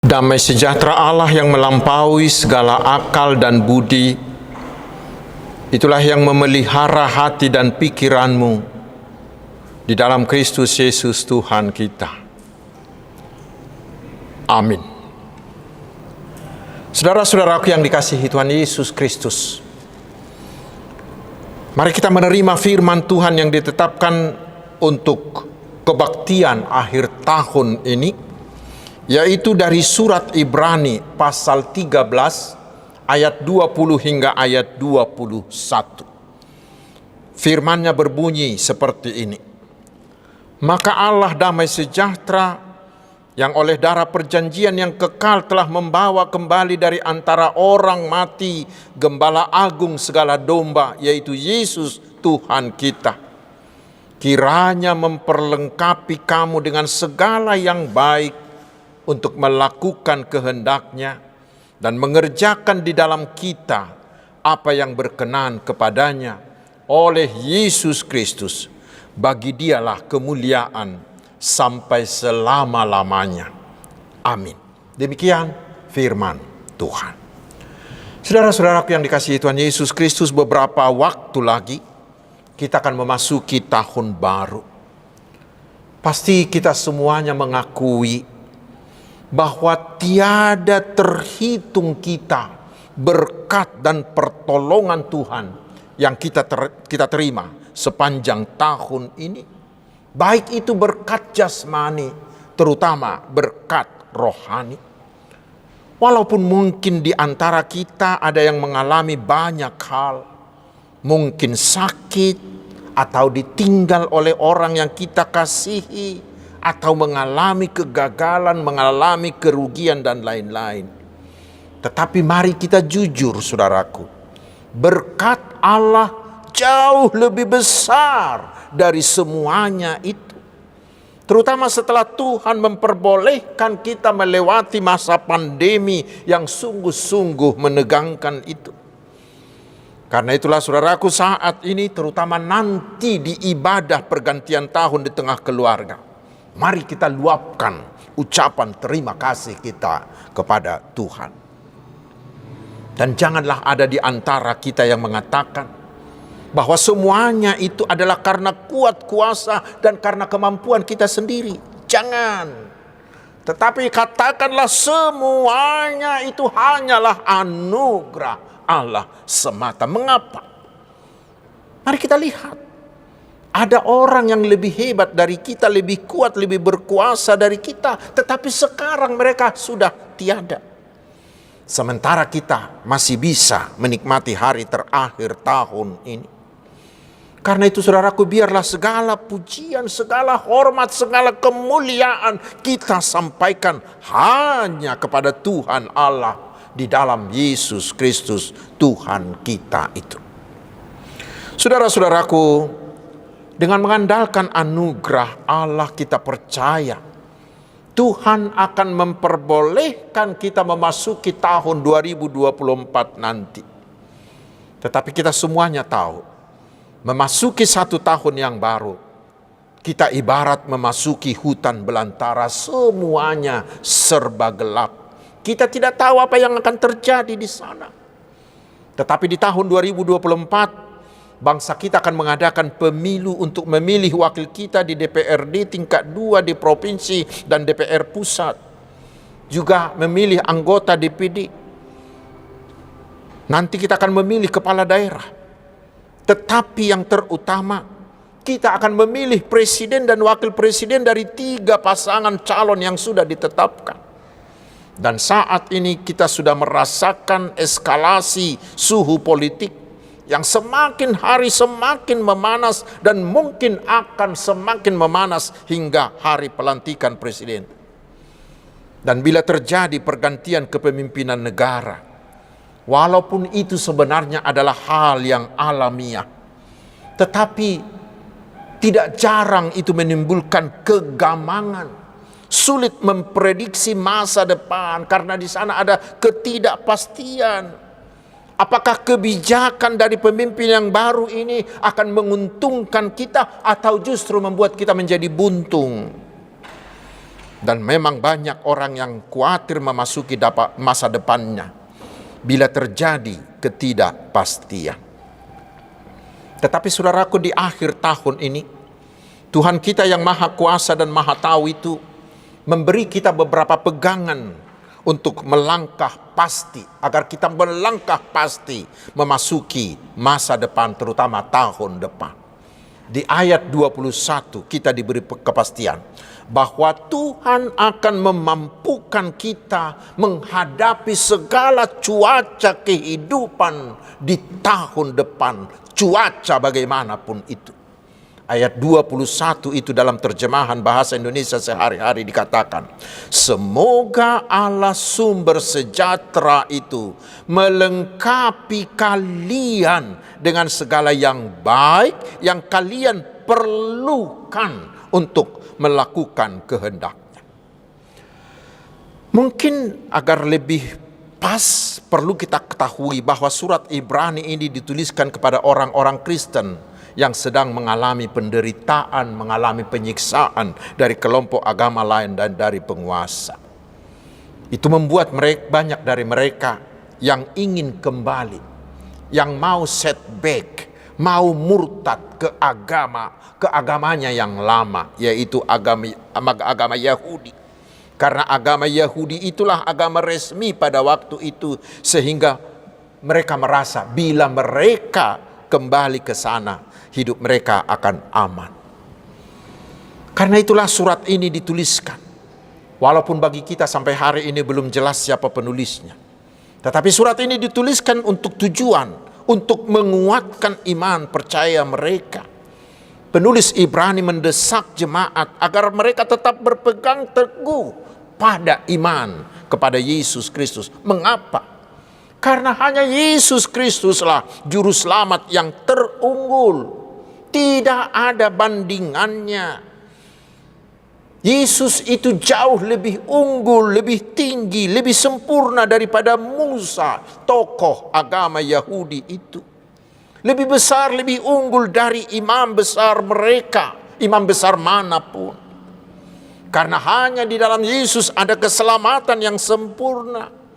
Damai sejahtera Allah yang melampaui segala akal dan budi, itulah yang memelihara hati dan pikiranmu di dalam Kristus Yesus Tuhan kita. Amin. Saudara-saudaraku yang dikasihi Tuhan Yesus Kristus, mari kita menerima firman Tuhan yang ditetapkan untuk kebaktian akhir tahun ini, yaitu dari surat Ibrani pasal 13 ayat 20 hingga ayat 21. Firman-Nya berbunyi seperti ini. Maka Allah damai sejahtera yang oleh darah perjanjian yang kekal telah membawa kembali dari antara orang mati Gembala Agung segala domba, yaitu Yesus Tuhan kita. Kiranya memperlengkapi kamu dengan segala yang baik untuk melakukan kehendak-Nya dan mengerjakan di dalam kita apa yang berkenan kepadanya oleh Yesus Kristus. Bagi Dialah kemuliaan sampai selama-lamanya. Amin. Demikian firman Tuhan. Saudara-saudaraku yang dikasihi Tuhan Yesus Kristus, beberapa waktu lagi kita akan memasuki tahun baru. Pasti kita semuanya mengakui bahwa tiada terhitung kita berkat dan pertolongan Tuhan yang kita terima sepanjang tahun ini. Baik itu berkat jasmani, terutama berkat rohani. Walaupun mungkin di antara kita ada yang mengalami banyak hal, mungkin sakit atau ditinggal oleh orang yang kita kasihi, atau mengalami kegagalan, mengalami kerugian dan lain-lain. Tetapi mari kita jujur, saudaraku, berkat Allah jauh lebih besar dari semuanya itu. Terutama setelah Tuhan memperbolehkan kita melewati masa pandemi yang sungguh-sungguh menegangkan itu. Karena itulah saudaraku, saat ini terutama nanti di ibadah pergantian tahun di tengah keluarga, mari kita luapkan ucapan terima kasih kita kepada Tuhan. Dan janganlah ada di antara kita yang mengatakan bahwa semuanya itu adalah karena kuat kuasa dan karena kemampuan kita sendiri. Jangan. Tetapi katakanlah semuanya itu hanyalah anugerah Allah semata. Mengapa? Mari kita lihat. Ada orang yang lebih hebat dari kita, lebih kuat, lebih berkuasa dari kita, tetapi sekarang mereka sudah tiada. Sementara kita masih bisa menikmati hari terakhir tahun ini. Karena itu saudaraku, biarlah segala pujian, segala hormat, segala kemuliaan kita sampaikan hanya kepada Tuhan Allah di dalam Yesus Kristus Tuhan kita itu. Saudara-saudaraku, dengan mengandalkan anugerah Allah kita percaya Tuhan akan memperbolehkan kita memasuki tahun 2024 nanti. Tetapi kita semuanya tahu, memasuki satu tahun yang baru, kita ibarat memasuki hutan belantara, semuanya serba gelap. Kita tidak tahu apa yang akan terjadi di sana. Tetapi di tahun 2024, bangsa kita akan mengadakan pemilu untuk memilih wakil kita di DPRD tingkat 2 di provinsi dan DPR pusat. Juga memilih anggota DPD. Nanti kita akan memilih kepala daerah. Tetapi yang terutama, kita akan memilih presiden dan wakil presiden dari 3 pasangan calon yang sudah ditetapkan. Dan saat ini kita sudah merasakan eskalasi suhu politik yang semakin hari semakin memanas dan mungkin akan semakin memanas hingga hari pelantikan presiden. Dan bila terjadi pergantian kepemimpinan negara, walaupun itu sebenarnya adalah hal yang alamiah, tetapi tidak jarang itu menimbulkan kegamangan, sulit memprediksi masa depan karena di sana ada ketidakpastian. Apakah kebijakan dari pemimpin yang baru ini akan menguntungkan kita atau justru membuat kita menjadi buntung? Dan memang banyak orang yang khawatir memasuki masa depannya bila terjadi ketidakpastian. Tetapi saudaraku, di akhir tahun ini Tuhan kita yang maha kuasa dan maha tahu itu memberi kita beberapa pegangan untuk melangkah pasti, agar kita melangkah pasti memasuki masa depan, terutama tahun depan. Di ayat 21 kita diberi kepastian bahwa Tuhan akan memampukan kita menghadapi segala cuaca kehidupan di tahun depan, cuaca bagaimanapun itu. Ayat 21 itu dalam terjemahan bahasa Indonesia sehari-hari dikatakan, semoga Allah sumber sejahtera itu melengkapi kalian dengan segala yang baik yang kalian perlukan untuk melakukan kehendaknya. Mungkin agar lebih pas perlu kita ketahui bahwa surat Ibrani ini dituliskan kepada orang-orang Kristen yang sedang mengalami penderitaan, mengalami penyiksaan dari kelompok agama lain dan dari penguasa. Itu membuat banyak dari mereka yang ingin kembali, yang mau setback, mau murtad ke agamanya yang lama, yaitu agama Yahudi. Karena agama Yahudi itulah agama resmi pada waktu itu, sehingga mereka merasa bila mereka kembali ke sana, hidup mereka akan aman. Karena itulah surat ini dituliskan. Walaupun bagi kita sampai hari ini belum jelas siapa penulisnya. Tetapi surat ini dituliskan untuk tujuan, untuk menguatkan iman percaya mereka. Penulis Ibrani mendesak jemaat agar mereka tetap berpegang teguh pada iman kepada Yesus Kristus. Mengapa? Karena hanya Yesus Kristuslah juru selamat yang terunggul. Tidak ada bandingannya. Yesus itu jauh lebih unggul, lebih tinggi, lebih sempurna daripada Musa, tokoh agama Yahudi itu. Lebih besar, lebih unggul dari imam besar mereka, imam besar manapun. Karena hanya di dalam Yesus ada keselamatan yang sempurna.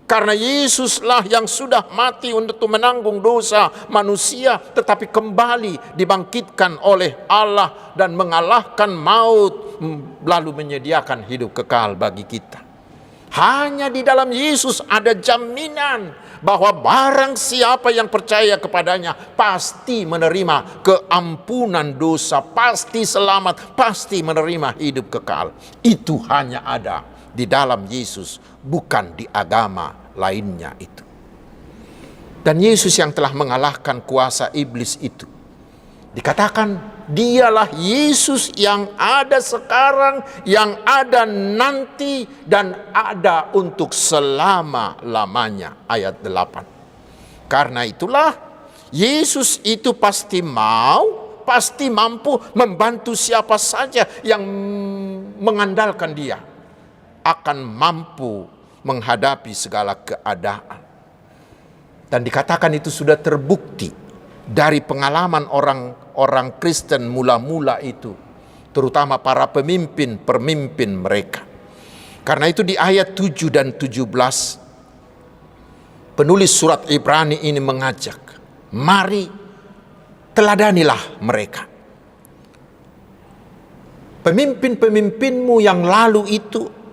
Karena Yesuslah yang sudah mati untuk menanggung dosa manusia, tetapi kembali dibangkitkan oleh Allah dan mengalahkan maut, lalu menyediakan hidup kekal bagi kita. Hanya di dalam Yesus ada jaminan bahwa barang siapa yang percaya kepadanya pasti menerima keampunan dosa, pasti selamat, pasti menerima hidup kekal. Itu hanya ada di dalam Yesus, bukan di agama lainnya itu. Dan Yesus yang telah mengalahkan kuasa iblis itu, dikatakan dialah Yesus yang ada sekarang, yang ada nanti, dan ada untuk selama-lamanya. Ayat 8. Karena itulah Yesus itu pasti mampu membantu siapa saja yang mengandalkan Dia, akan mampu menghadapi segala keadaan. Dan dikatakan itu sudah terbukti dari pengalaman orang Kristen mula-mula itu, terutama para pemimpin mereka. Karena itu di ayat 7 dan 17 penulis surat Ibrani ini mengajak, mari teladanilah mereka. Pemimpin-pemimpinmu yang lalu itu,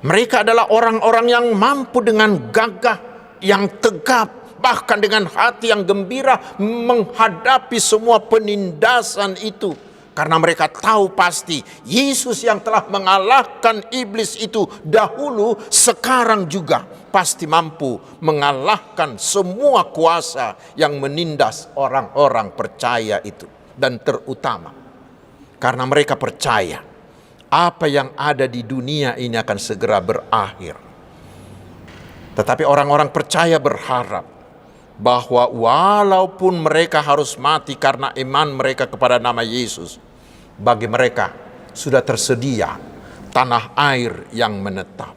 mereka adalah orang-orang yang mampu dengan gagah, yang tegap, bahkan dengan hati yang gembira menghadapi semua penindasan itu. Karena mereka tahu pasti Yesus yang telah mengalahkan iblis itu dahulu, sekarang juga pasti mampu mengalahkan semua kuasa yang menindas orang-orang percaya itu. Dan terutama karena mereka percaya apa yang ada di dunia ini akan segera berakhir. Tetapi orang-orang percaya berharap bahwa walaupun mereka harus mati karena iman mereka kepada nama Yesus, bagi mereka sudah tersedia tanah air yang menetap.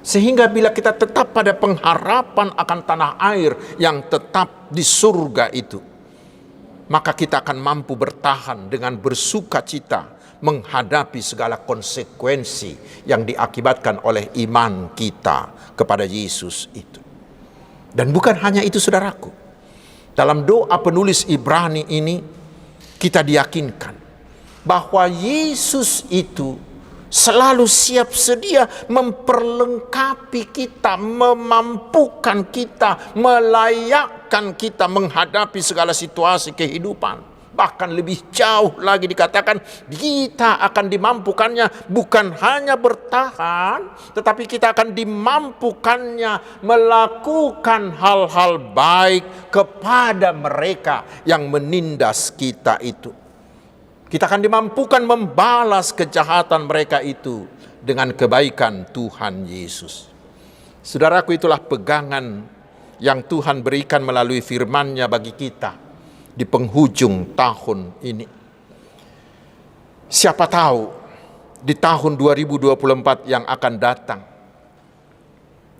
Sehingga bila kita tetap pada pengharapan akan tanah air yang tetap di surga itu, maka kita akan mampu bertahan dengan bersuka cita menghadapi segala konsekuensi yang diakibatkan oleh iman kita kepada Yesus itu. Dan bukan hanya itu saudaraku. Dalam doa penulis Ibrani ini kita diyakinkan bahwa Yesus itu selalu siap sedia memperlengkapi kita, memampukan kita, melayakkan kita menghadapi segala situasi kehidupan. Bahkan lebih jauh lagi dikatakan kita akan dimampukannya bukan hanya bertahan, tetapi kita akan dimampukannya melakukan hal-hal baik kepada mereka yang menindas kita itu. Kita akan dimampukan membalas kejahatan mereka itu dengan kebaikan Tuhan Yesus. Saudaraku, itulah pegangan yang Tuhan berikan melalui firman-Nya bagi kita di penghujung tahun ini. Siapa tahu di tahun 2024 yang akan datang,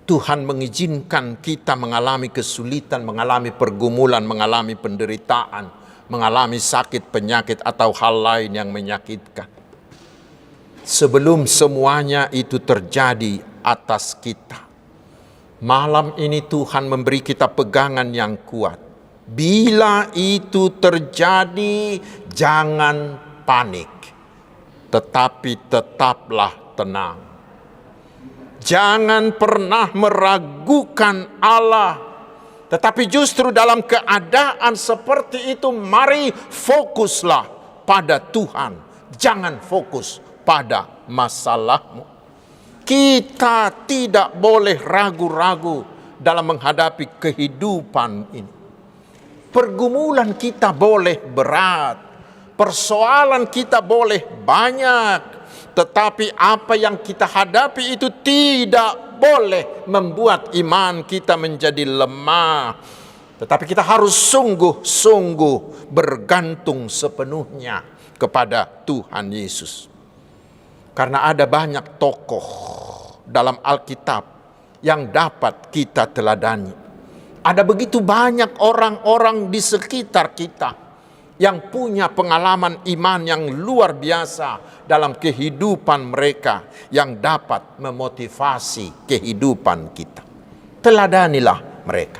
Tuhan mengizinkan kita mengalami kesulitan, mengalami pergumulan, mengalami penderitaan, mengalami sakit, penyakit, atau hal lain yang menyakitkan. Sebelum semuanya itu terjadi atas kita, malam ini Tuhan memberi kita pegangan yang kuat. Bila itu terjadi, jangan panik, tetapi tetaplah tenang. Jangan pernah meragukan Allah, tetapi justru dalam keadaan seperti itu, mari fokuslah pada Tuhan. Jangan fokus pada masalahmu. Kita tidak boleh ragu-ragu dalam menghadapi kehidupan ini. Pergumulan kita boleh berat, persoalan kita boleh banyak, tetapi apa yang kita hadapi itu tidak boleh membuat iman kita menjadi lemah. Tetapi kita harus sungguh-sungguh bergantung sepenuhnya kepada Tuhan Yesus. Karena ada banyak tokoh dalam Alkitab yang dapat kita teladani. Ada begitu banyak orang-orang di sekitar kita yang punya pengalaman iman yang luar biasa dalam kehidupan mereka yang dapat memotivasi kehidupan kita. Teladanilah mereka.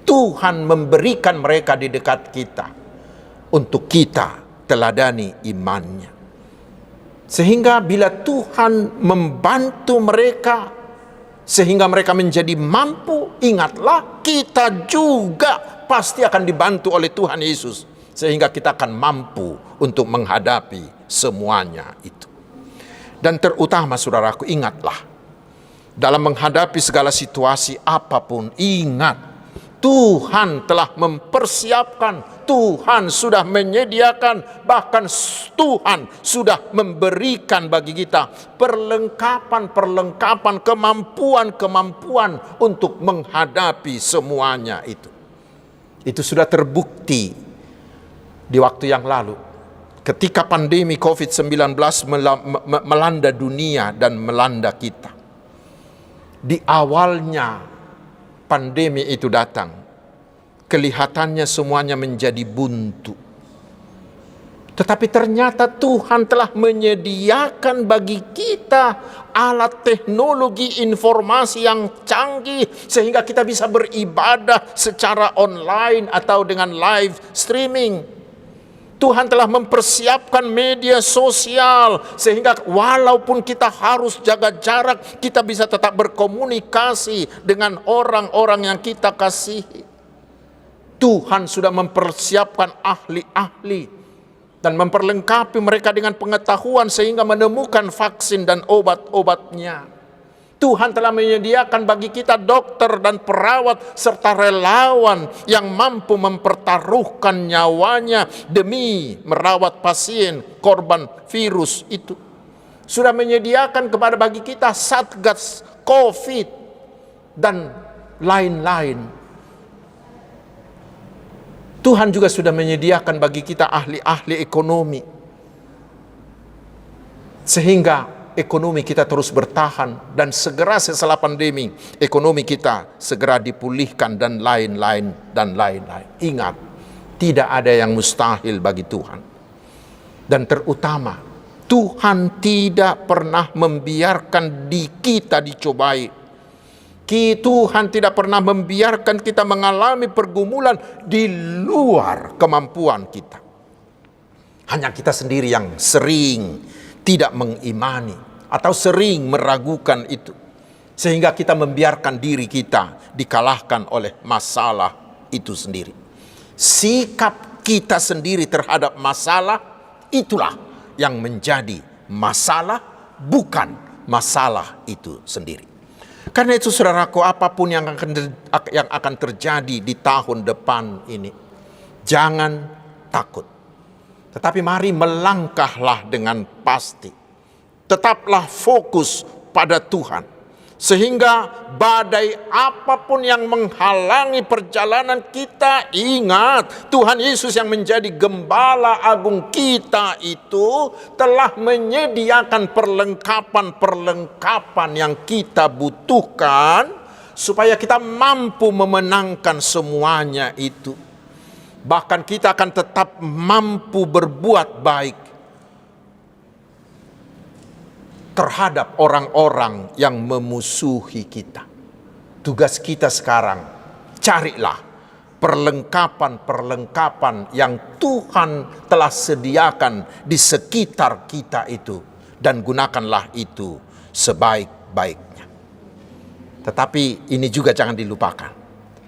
Tuhan memberikan mereka di dekat kita untuk kita teladani imannya. Sehingga bila Tuhan membantu mereka sehingga mereka menjadi mampu, ingatlah kita juga pasti akan dibantu oleh Tuhan Yesus. Sehingga kita akan mampu untuk menghadapi semuanya itu. Dan terutama saudaraku, ingatlah, dalam menghadapi segala situasi apapun, ingat, Tuhan telah mempersiapkan, Tuhan sudah menyediakan, bahkan Tuhan sudah memberikan bagi kita perlengkapan, kemampuan untuk menghadapi semuanya itu. Itu sudah terbukti di waktu yang lalu. Ketika pandemi COVID-19 melanda dunia dan melanda kita. Di awalnya pandemi itu datang, kelihatannya semuanya menjadi buntu. Tetapi ternyata Tuhan telah menyediakan bagi kita alat teknologi informasi yang canggih sehingga kita bisa beribadah secara online atau dengan live streaming. Tuhan telah mempersiapkan media sosial sehingga walaupun kita harus jaga jarak, kita bisa tetap berkomunikasi dengan orang-orang yang kita kasihi. Tuhan sudah mempersiapkan ahli-ahli dan memperlengkapi mereka dengan pengetahuan sehingga menemukan vaksin dan obat-obatnya. Tuhan telah menyediakan bagi kita dokter dan perawat serta relawan yang mampu mempertaruhkan nyawanya demi merawat pasien korban virus itu. Sudah menyediakan kepada bagi kita Satgas COVID dan lain-lain. Tuhan juga sudah menyediakan bagi kita ahli-ahli ekonomi sehingga ekonomi kita terus bertahan dan segera setelah pandemi ekonomi kita segera dipulihkan dan lain-lain. Ingat, tidak ada yang mustahil bagi Tuhan. Dan terutama Tuhan tidak pernah membiarkan kita dicobai. Tuhan tidak pernah membiarkan kita mengalami pergumulan di luar kemampuan kita. Hanya kita sendiri yang sering tidak mengimani atau sering meragukan itu. Sehingga kita membiarkan diri kita dikalahkan oleh masalah itu sendiri. Sikap kita sendiri terhadap masalah itulah yang menjadi masalah, bukan masalah itu sendiri. Karena itu saudaraku, apapun yang akan terjadi di tahun depan ini, jangan takut. Tetapi mari melangkahlah dengan pasti. Tetaplah fokus pada Tuhan. Sehingga badai apapun yang menghalangi perjalanan kita, ingat Tuhan Yesus yang menjadi gembala agung kita itu telah menyediakan perlengkapan-perlengkapan yang kita butuhkan supaya kita mampu memenangkan semuanya itu. Bahkan kita akan tetap mampu berbuat baik terhadap orang-orang yang memusuhi kita. Tugas kita sekarang, carilah perlengkapan-perlengkapan yang Tuhan telah sediakan di sekitar kita itu, dan gunakanlah itu sebaik-baiknya. Tetapi ini juga jangan dilupakan.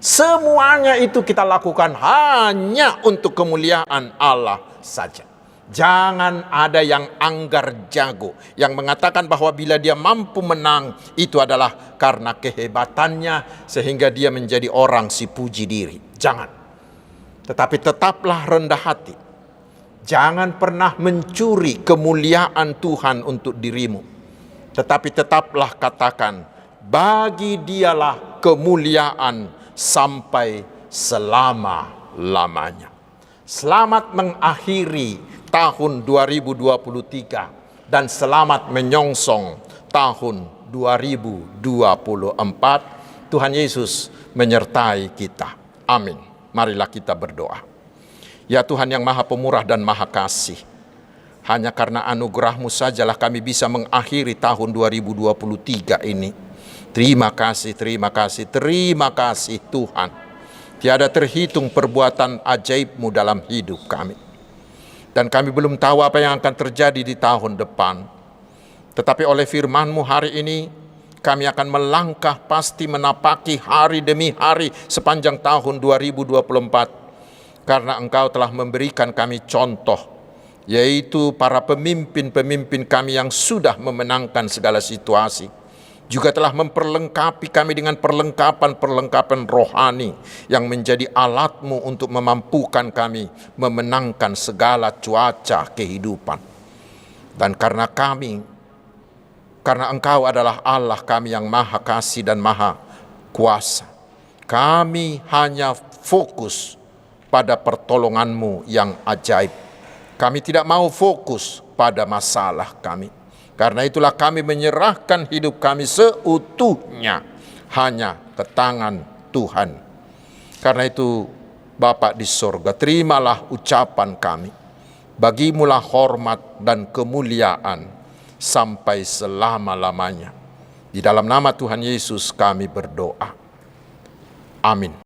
Semuanya itu kita lakukan hanya untuk kemuliaan Allah saja. Jangan ada yang anggar jago, yang mengatakan bahwa bila dia mampu menang, itu adalah karena kehebatannya, sehingga dia menjadi orang si puji diri. Jangan. Tetapi tetaplah rendah hati. Jangan pernah mencuri kemuliaan Tuhan untuk dirimu. Tetapi tetaplah katakan, bagi dialah kemuliaan sampai selama-lamanya. Selamat mengakhiri tahun 2023 dan selamat menyongsong tahun 2024. Tuhan Yesus menyertai kita. Amin. Marilah kita berdoa. Ya Tuhan yang Maha Pemurah dan Maha Kasih, hanya karena anugerah-Mu sajalah kami bisa mengakhiri tahun 2023 ini. Terima kasih, terima kasih, terima kasih Tuhan. Tiada terhitung perbuatan ajaib-Mu dalam hidup kami. Dan kami belum tahu apa yang akan terjadi di tahun depan. Tetapi oleh firman-Mu hari ini, kami akan melangkah pasti menapaki hari demi hari sepanjang tahun 2024. Karena Engkau telah memberikan kami contoh, yaitu para pemimpin-pemimpin kami yang sudah memenangkan segala situasi. Juga telah memperlengkapi kami dengan perlengkapan-perlengkapan rohani yang menjadi alat-Mu untuk memampukan kami memenangkan segala cuaca kehidupan. Dan karena Engkau adalah Allah kami yang Maha Kasih dan Maha Kuasa, kami hanya fokus pada pertolongan-Mu yang ajaib. Kami tidak mau fokus pada masalah kami. Karena itulah kami menyerahkan hidup kami seutuhnya hanya ke tangan Tuhan. Karena itu Bapa di sorga, terimalah ucapan kami. Bagimulah hormat dan kemuliaan sampai selama-lamanya. Di dalam nama Tuhan Yesus kami berdoa. Amin.